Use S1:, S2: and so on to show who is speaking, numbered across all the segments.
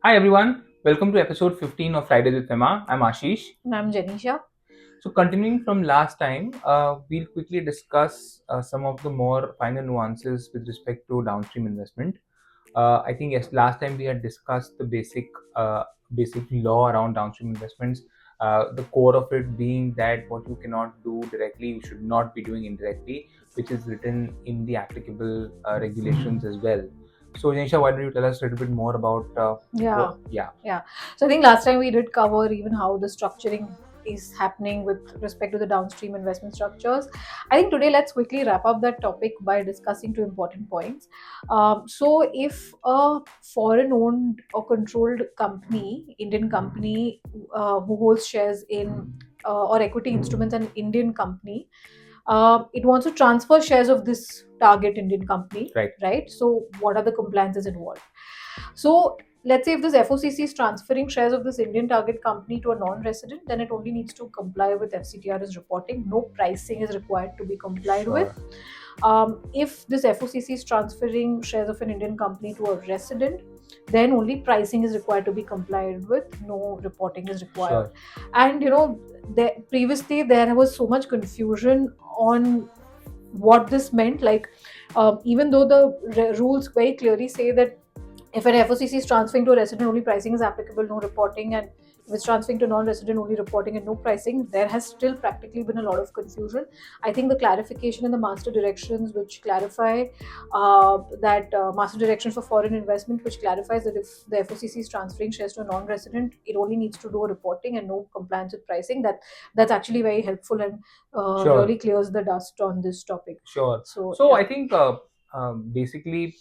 S1: Hi everyone, welcome to episode 15 of Fridays with FEMA. I'm Ashish.
S2: And I'm Janisha.
S1: So, continuing from last time, we'll quickly discuss some of the more finer nuances with respect to downstream investment. I think yes, last time we had discussed the basic law around downstream investments. The core of it being that what you cannot do directly, you should not be doing indirectly, which is written in the applicable regulations as well. So, Janisha, why don't you tell us a little bit more about
S2: Yeah,
S1: what? Yeah.
S2: yeah. So I think last time we did cover even how the structuring is happening with respect to the downstream investment structures. I think today let's quickly wrap up that topic by discussing two important points. So if a foreign owned or controlled company, Indian company, who holds shares in or equity instruments, an Indian company, it wants to transfer shares of this target Indian company,
S1: Right.
S2: right? So what are the compliances involved? So let's say if this FOCC is transferring shares of this Indian target company to a non-resident, then it only needs to comply with FCTR's reporting. No pricing is required to be complied with.
S1: Sure.
S2: If this FOCC is transferring shares of an Indian company to a resident, then only pricing is required to be complied with. No reporting is required.
S1: Sure.
S2: And previously there was so much confusion on what this meant. Like, even though the rules very clearly say that if an FOCC is transferring to a resident, only pricing is applicable, no reporting, and if it's transferring to non-resident, only reporting and no pricing, there has still practically been a lot of confusion. I think the clarification in the master directions, which clarify that master direction for foreign investment, which clarifies that if the FOCC is transferring shares to a non-resident, it only needs to do a reporting and no compliance with pricing. That's actually very helpful and
S1: Sure.
S2: really clears the dust on this topic.
S1: Sure.
S2: So
S1: So
S2: yeah,
S1: I think basically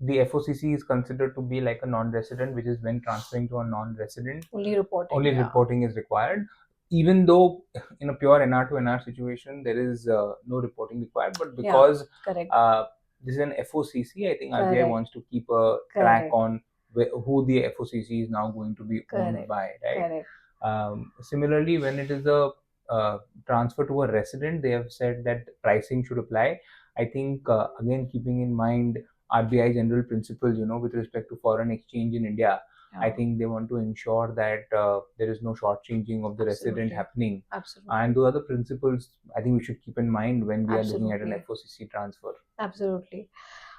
S1: the FOCC is considered to be like a non-resident, which is when transferring to a non-resident,
S2: only reporting.
S1: only
S2: Yeah,
S1: reporting is required. Even though in a pure NR to NR situation, there is no reporting required, but
S2: yeah,
S1: because
S2: correct,
S1: uh, this is an FOCC, I think RBI
S2: correct,
S1: wants to keep a track
S2: correct.
S1: on who the FOCC is now going to be owned
S2: Correct.
S1: by, right?
S2: Correct.
S1: Similarly, when it is a transfer to a resident, they have said that pricing should apply. I think again keeping in mind RBI general principles, with respect to foreign exchange in India, I
S2: Yeah.
S1: think they want to ensure that there is no shortchanging of the resident
S2: Absolutely.
S1: happening.
S2: Absolutely.
S1: And those are the principles I think we should keep in mind when we are looking at an
S2: Absolutely.
S1: FOCC transfer.
S2: Absolutely.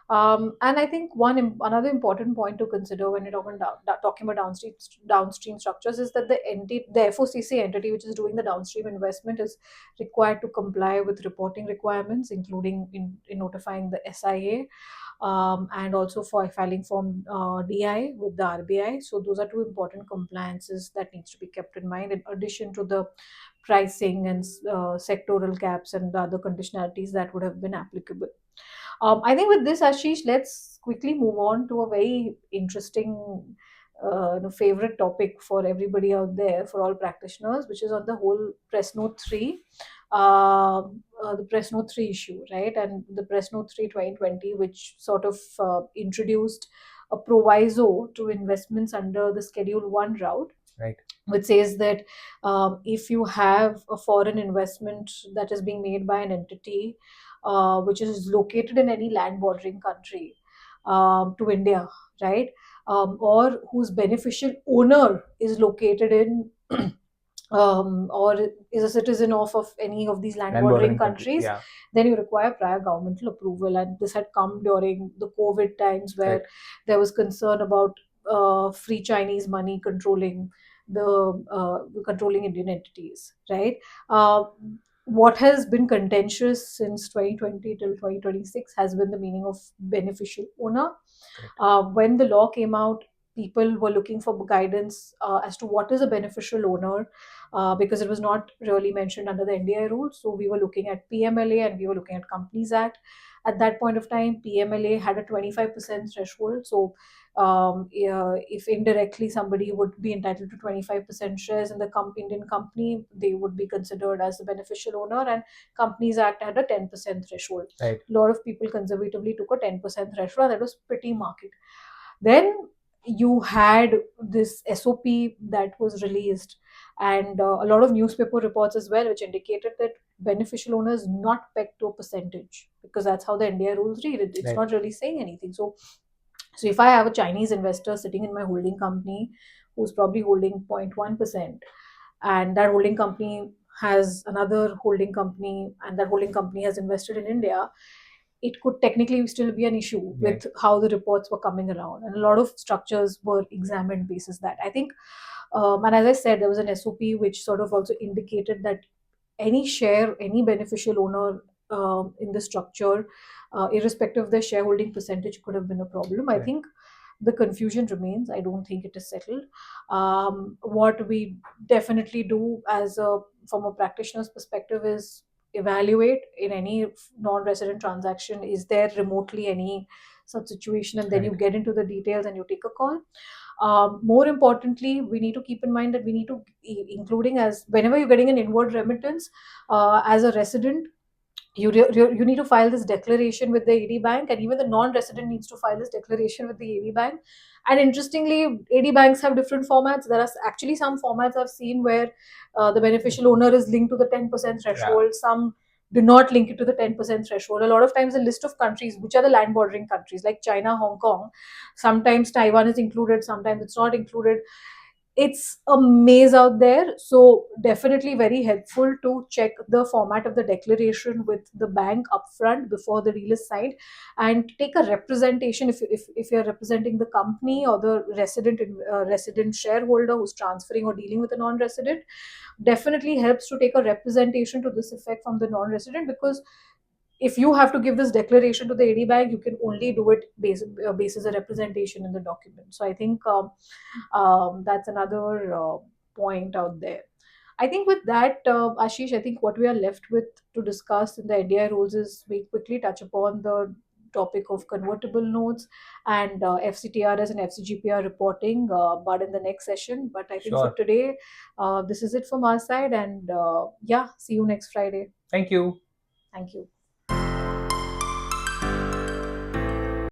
S2: And I think another important point to consider when you're talking about downstream structures is that the FOCC entity, which is doing the downstream investment, is required to comply with reporting requirements, including in notifying the SIA, and also for filing form DI with the RBI. So those are two important compliances that needs to be kept in mind, in addition to the pricing and sectoral caps and the other conditionalities that would have been applicable. I think with this, Ashish, let's quickly move on to a very interesting, favorite topic for everybody out there, for all practitioners, which is on the whole Press Note 3, the Press Note 3 issue, right? And the Press Note 3 2020, which sort of introduced a proviso to investments under the Schedule 1 route,
S1: Right.
S2: which says that if you have a foreign investment that is being made by an entity which is located in any land bordering country to India, right? Or whose beneficial owner is located in or is a citizen of any of these land
S1: Land
S2: bordering
S1: bordering countries,
S2: countries,
S1: yeah.
S2: then you require prior governmental approval. And this had come during the COVID times, where
S1: Correct.
S2: there was concern about free Chinese money controlling Indian entities, right? Uh, what has been contentious since 2020 till 2026 has been the meaning of beneficial owner.
S1: Correct.
S2: When the law came out, people were looking for guidance as to what is a beneficial owner, because it was not really mentioned under the NDI rules. So we were looking at PMLA and we were looking at Companies Act. At that point of time, PMLA had a 25% threshold. So yeah, if indirectly somebody would be entitled to 25% shares in the Indian company, they would be considered as the beneficial owner. And Companies Act had a 10% threshold.
S1: Right.
S2: A lot of people conservatively took a 10% threshold, and that was pretty market. Then you had this SOP that was released, and a lot of newspaper reports as well, which indicated that beneficial owner is not pegged to a percentage, because that's how the NDA rules read it. It's
S1: Right.
S2: not really saying anything. So So if I have a Chinese investor sitting in my holding company who's probably holding 0.1%, and that holding company has another holding company, and that holding company has invested in India, it could technically still be an issue
S1: Right.
S2: with how the reports were coming around. And a lot of structures were examined basis that. I think, and as I said, there was an SOP which sort of also indicated that any share, any beneficial owner in the structure, irrespective of their shareholding percentage, could have been a problem. I
S1: Correct.
S2: think the confusion remains. I don't think it is settled. What we definitely do as a from a practitioner's perspective is evaluate in any non-resident transaction, is there remotely any such situation, and then you
S1: Right.
S2: get into the details and you take a call. More importantly, we need to keep in mind that we need to, including as whenever you're getting an inward remittance as a resident, you need to file this declaration with the AD bank, and even the non-resident needs to file this declaration with the AD bank. And interestingly, AD banks have different formats. There are actually some formats I've seen where the beneficial owner is linked to the 10%
S1: Yeah.
S2: threshold. Some do not link it to the 10% threshold. A lot of times, a list of countries, which are the land bordering countries like China, Hong Kong, sometimes Taiwan is included, sometimes it's not included. It's a maze out there, so definitely very helpful to check the format of the declaration with the bank upfront before the deal is signed, and take a representation if you're representing the company or the resident shareholder who's transferring or dealing with a non-resident. Definitely helps to take a representation to this effect from the non-resident, because if you have to give this declaration to the AD bank, you can only do it basis a representation in the document. So I think that's another point out there. I think with that, Ashish, I think what we are left with to discuss in the NDI rules is we quickly touch upon the topic of convertible notes and FCTRS and FCGPR reporting, but in the next session. But I think for
S1: Sure.
S2: today, this is it from our side, and yeah, see you next Friday.
S1: Thank you.
S2: Thank you.